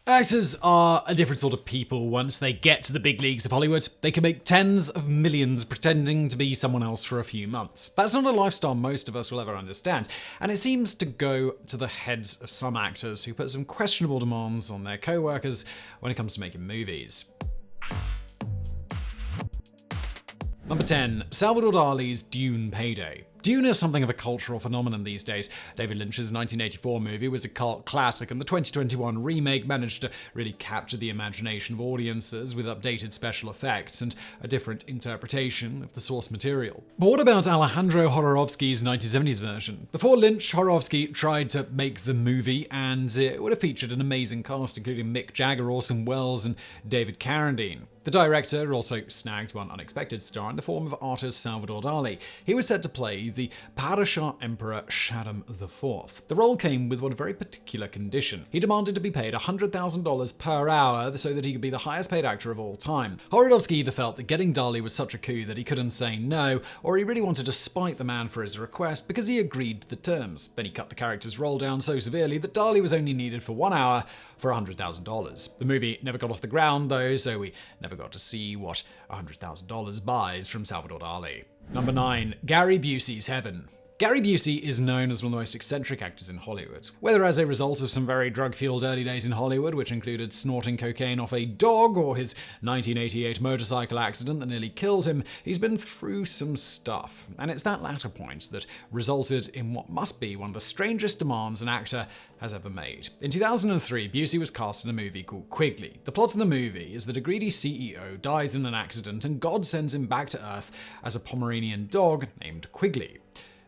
Actors are a different sort of people once they get to the big leagues of Hollywood. They can make tens of millions pretending to be someone else for a few months. That's not a lifestyle most of us will ever understand, and it seems to go to the heads of some actors who put some questionable demands on their co-workers when it comes to making movies. Number 10. Salvador Dali's Dune Payday. Dune is something of a cultural phenomenon these days. David Lynch's 1984 movie was a cult classic, and the 2021 remake managed to really capture the imagination of audiences with updated special effects and a different interpretation of the source material. But what about Alejandro Jodorowsky's 1970s version? Before Lynch, Jodorowsky tried to make the movie, and it would have featured an amazing cast including Mick Jagger, Orson Welles, and David Carradine. The director also snagged one unexpected star in the form of artist Salvador Dali. He was set to play the Parasha Emperor Shaddam IV. The role came with one very particular condition. He demanded to be paid $100,000 per hour so that he could be the highest paid actor of all time. Jodorowsky either felt that getting Dali was such a coup that he couldn't say no, or he really wanted to spite the man for his request because he agreed to the terms. Then he cut the character's role down so severely that Dali was only needed for 1 hour for $100,000. The movie never got off the ground though, so we never got to see what $100,000 buys from Salvador Dali. Number 9. Gary Busey's Heaven. Gary Busey is known as one of the most eccentric actors in Hollywood. Whether as a result of some very drug-fueled early days in Hollywood, which included snorting cocaine off a dog, or his 1988 motorcycle accident that nearly killed him, he's been through some stuff. And it's that latter point that resulted in what must be one of the strangest demands an actor has ever made. In 2003, Busey was cast in a movie called Quigley. The plot of the movie is that a greedy CEO dies in an accident and God sends him back to Earth as a Pomeranian dog named Quigley.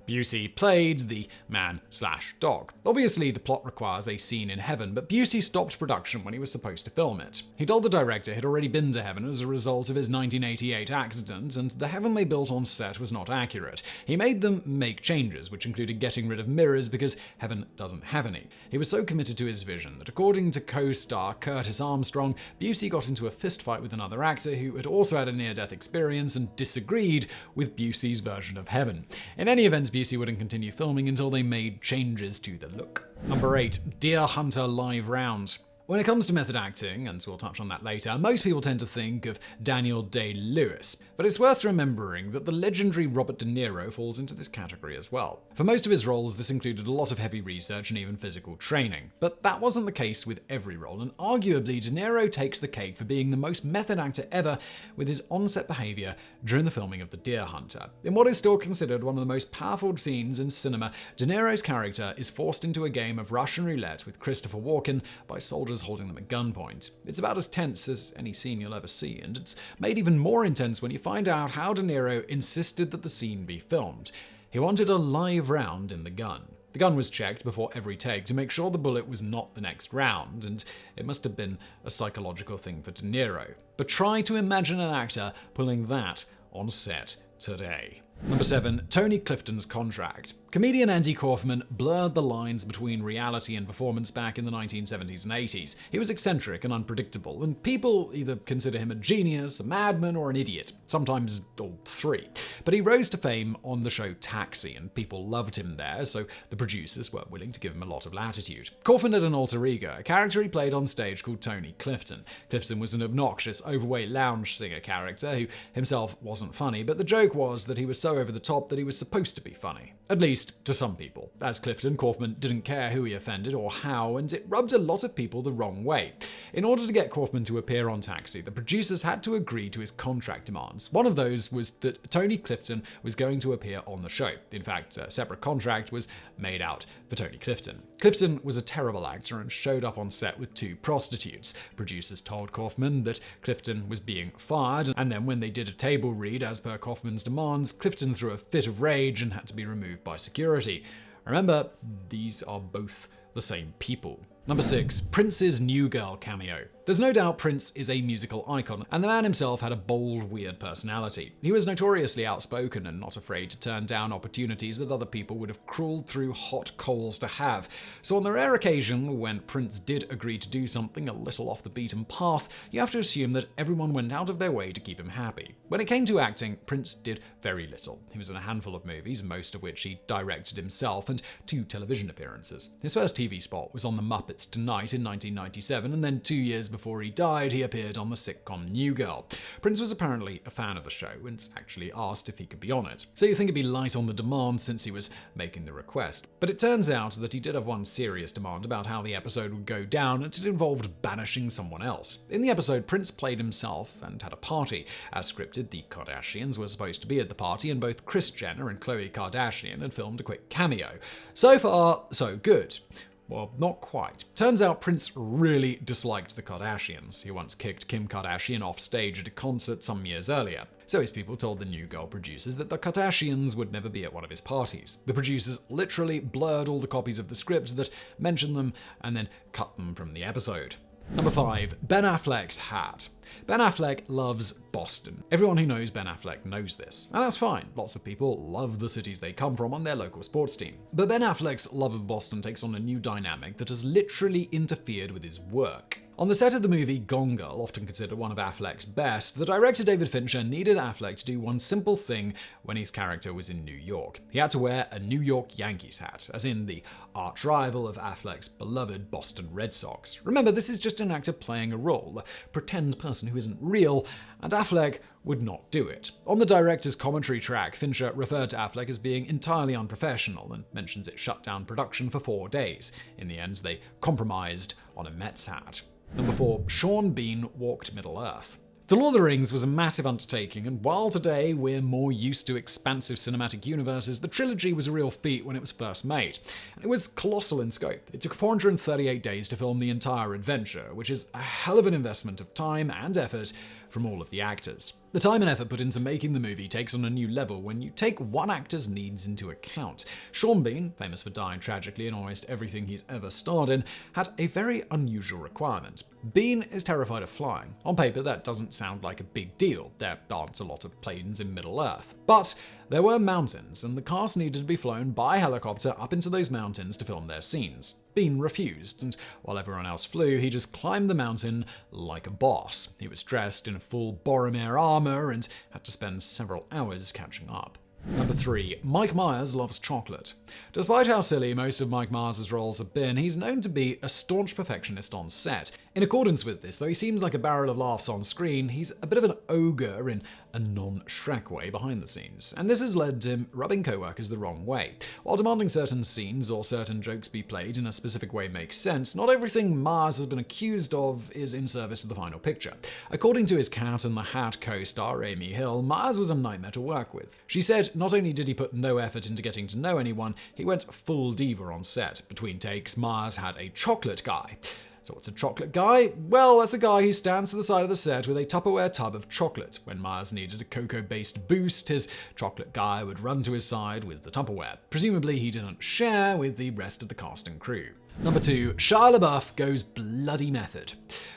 Busey played the man/dog. Obviously, the plot requires a scene in heaven, but Busey stopped production when he was supposed to film it. He told the director he'd already been to heaven as a result of his 1988 accident, and the heaven they built on set was not accurate. He made them make changes, which included getting rid of mirrors because heaven doesn't have any. He was so committed to his vision that, according to co-star Curtis Armstrong, Busey got into a fistfight with another actor who had also had a near-death experience and disagreed with Busey's version of heaven. In any event, Busey wouldn't continue filming until they made changes to the look. Number 8. Deer Hunter Live Round. When it comes to method acting, and we'll touch on that later, most people tend to think of Daniel Day-Lewis, but it's worth remembering that the legendary Robert De Niro falls into this category as well. For most of his roles, this included a lot of heavy research and even physical training. But that wasn't the case with every role, and arguably De Niro takes the cake for being the most method actor ever with his on-set behavior during the filming of The Deer Hunter. In what is still considered one of the most powerful scenes in cinema, De Niro's character is forced into a game of Russian roulette with Christopher Walken by soldiers holding them at gunpoint. It's about as tense as any scene you'll ever see, and it's made even more intense when you find out how De Niro insisted that the scene be filmed. He wanted a live round in the gun. The gun was checked before every take to make sure the bullet was not the next round, and it must have been a psychological thing for De Niro. But try to imagine an actor pulling that on set today. Number 7. Tony Clifton's Contract. Comedian Andy Kaufman blurred the lines between reality and performance back in the 1970s and 80s. He was eccentric and unpredictable, and people either consider him a genius, a madman, or an idiot, sometimes all three. But he rose to fame on the show Taxi, and people loved him there, so the producers were willing to give him a lot of latitude. Kaufman had an alter ego, a character he played on stage called Tony Clifton. Clifton was an obnoxious, overweight lounge singer character who himself wasn't funny, but the joke was that he was so over the top that he was supposed to be funny. At least to some people. As Clifton, Kaufman didn't care who he offended or how, and it rubbed a lot of people the wrong way. In order to get Kaufman to appear on Taxi, the producers had to agree to his contract demands. One of those was that Tony Clifton was going to appear on the show. In fact, a separate contract was made out for Tony Clifton. Clifton was a terrible actor and showed up on set with 2 prostitutes. Producers told Kaufman that Clifton was being fired, and then when they did a table read as per Kaufman's demands, Clifton threw a fit of rage and had to be removed by security. Remember, these are both the same people. Number 6. Prince's New Girl cameo. There's no doubt Prince is a musical icon, and the man himself had a bold, weird personality. He was notoriously outspoken and not afraid to turn down opportunities that other people would have crawled through hot coals to have. So on the rare occasion when Prince did agree to do something a little off the beaten path, you have to assume that everyone went out of their way to keep him happy. When it came to acting, Prince did very little. He was in a handful of movies, most of which he directed himself, and 2 television appearances. His first TV spot was on The Muppets It's Tonight in 1997, and then 2 years before he died, he appeared on the sitcom New Girl. Prince was apparently a fan of the show and actually asked if he could be on it. So you think it'd be light on the demand since he was making the request. But it turns out that he did have one serious demand about how the episode would go down, and it involved banishing someone else. In the episode, Prince played himself and had a party. As scripted, the Kardashians were supposed to be at the party, and both Kris Jenner and Khloe Kardashian had filmed a quick cameo. So far, so good. Well, not quite. Turns out Prince really disliked the Kardashians. He once kicked Kim Kardashian off stage at a concert some years earlier. So his people told the New Girl producers that the Kardashians would never be at one of his parties. The producers literally blurred all the copies of the script that mentioned them and then cut them from the episode. Number 5. Ben Affleck's hat. Ben Affleck loves Boston. Everyone who knows Ben Affleck knows this, and that's fine. Lots of people love the cities they come from on their local sports team. But Ben Affleck's love of Boston takes on a new dynamic that has literally interfered with his work. On the set of the movie Gone Girl, often considered one of Affleck's best, the director David Fincher needed Affleck to do one simple thing when his character was in New York. He had to wear a New York Yankees hat, as in the arch rival of Affleck's beloved Boston Red Sox. Remember, this is just an actor playing a role, a pretend person who isn't real, and Affleck would not do it. On the director's commentary track, Fincher referred to Affleck as being entirely unprofessional and mentions it shut down production for 4 days. In the end, they compromised on a Mets hat. Number 4. Sean Bean walked Middle-earth. The Lord of the Rings was a massive undertaking, and while today we're more used to expansive cinematic universes, the trilogy was a real feat when it was first made. It was colossal in scope. It took 438 days to film the entire adventure, which is a hell of an investment of time and effort from all of the actors. The time and effort put into making the movie takes on a new level when you take one actor's needs into account. Sean Bean, famous for dying tragically in almost everything he's ever starred in, had a very unusual requirement. Bean is terrified of flying. On paper, that doesn't sound like a big deal. There aren't a lot of planes in Middle-earth. But there were mountains, and the cast needed to be flown by helicopter up into those mountains to film their scenes. Bean refused, and while everyone else flew, he just climbed the mountain like a boss. He was dressed in full Boromir armor and had to spend several hours catching up. Number 3. Mike Myers loves chocolate. Despite how silly most of Mike Myers' roles have been, he's known to be a staunch perfectionist on set. In accordance with this, though he seems like a barrel of laughs on screen, he's a bit of an ogre in a non-Shrek way behind the scenes, and this has led to him rubbing co-workers the wrong way. While demanding certain scenes or certain jokes be played in a specific way makes sense, not everything Myers has been accused of is in service to the final picture. According to his Cat in the Hat co-star Amy Hill, Myers was a nightmare to work with. She said not only did he put no effort into getting to know anyone, he went full diva on set. Between takes, Myers had a chocolate guy. So what's a chocolate guy? Well, that's a guy who stands to the side of the set with a Tupperware tub of chocolate. When Myers needed a cocoa-based boost, his chocolate guy would run to his side with the Tupperware. Presumably he didn't share with the rest of the cast and crew. Number 2. Shia LaBeouf goes bloody method.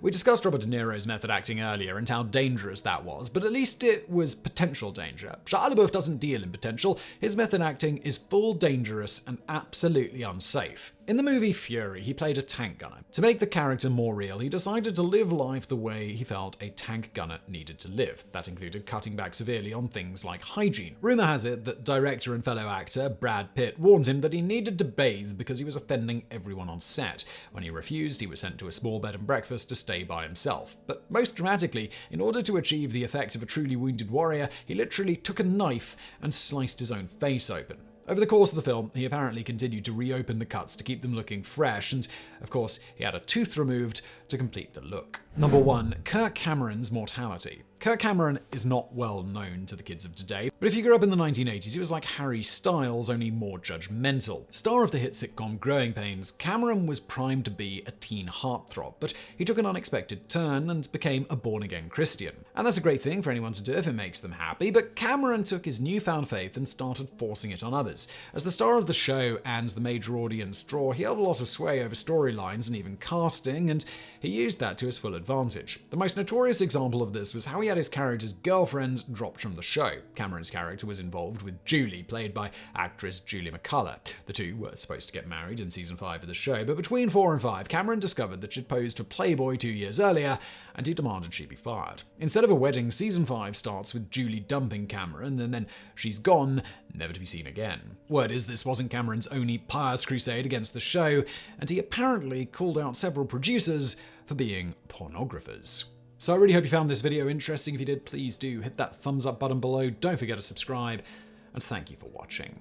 We discussed Robert De Niro's method acting earlier and how dangerous that was, but at least it was potential danger. Shia LaBeouf doesn't deal in potential. His method acting is full dangerous and absolutely unsafe. In the movie Fury, he played a tank gunner. To make the character more real, he decided to live life the way he felt a tank gunner needed to live. That included cutting back severely on things like hygiene. Rumor has it that director and fellow actor Brad Pitt warned him that he needed to bathe because he was offending everyone on set. When he refused, he was sent to a small bed and breakfast to stay by himself. But most dramatically, in order to achieve the effect of a truly wounded warrior, he literally took a knife and sliced his own face open. Over the course of the film, he apparently continued to reopen the cuts to keep them looking fresh, and of course, he had a tooth removed to complete the look. Number 1. Kirk Cameron's mortality. Kirk Cameron is not well known to the kids of today, but if you grew up in the 1980s, he was like Harry Styles, only more judgmental. Star of the hit sitcom Growing Pains, Cameron was primed to be a teen heartthrob, but he took an unexpected turn and became a born-again Christian. And that's a great thing for anyone to do if it makes them happy, but Cameron took his newfound faith and started forcing it on others. As the star of the show and the major audience draw, he held a lot of sway over storylines and even casting, and he used that to his full advantage. The most notorious example of this was how he had his character's girlfriend dropped from the show. Cameron's character was involved with Julie, played by actress Julie McCullough. The two were supposed to get married in season 5 of the show, but between 4 and 5, Cameron discovered that she'd posed for Playboy 2 years earlier, and he demanded she be fired. Instead of a wedding, season 5 starts with Julie dumping Cameron, and then she's gone, never to be seen again. in. Word is this wasn't Cameron's only pious crusade against the show, and he apparently called out several producers for being pornographers. So I really hope you found this video interesting. If you did, please do hit that thumbs up button below. Don't forget to subscribe, and thank you for watching.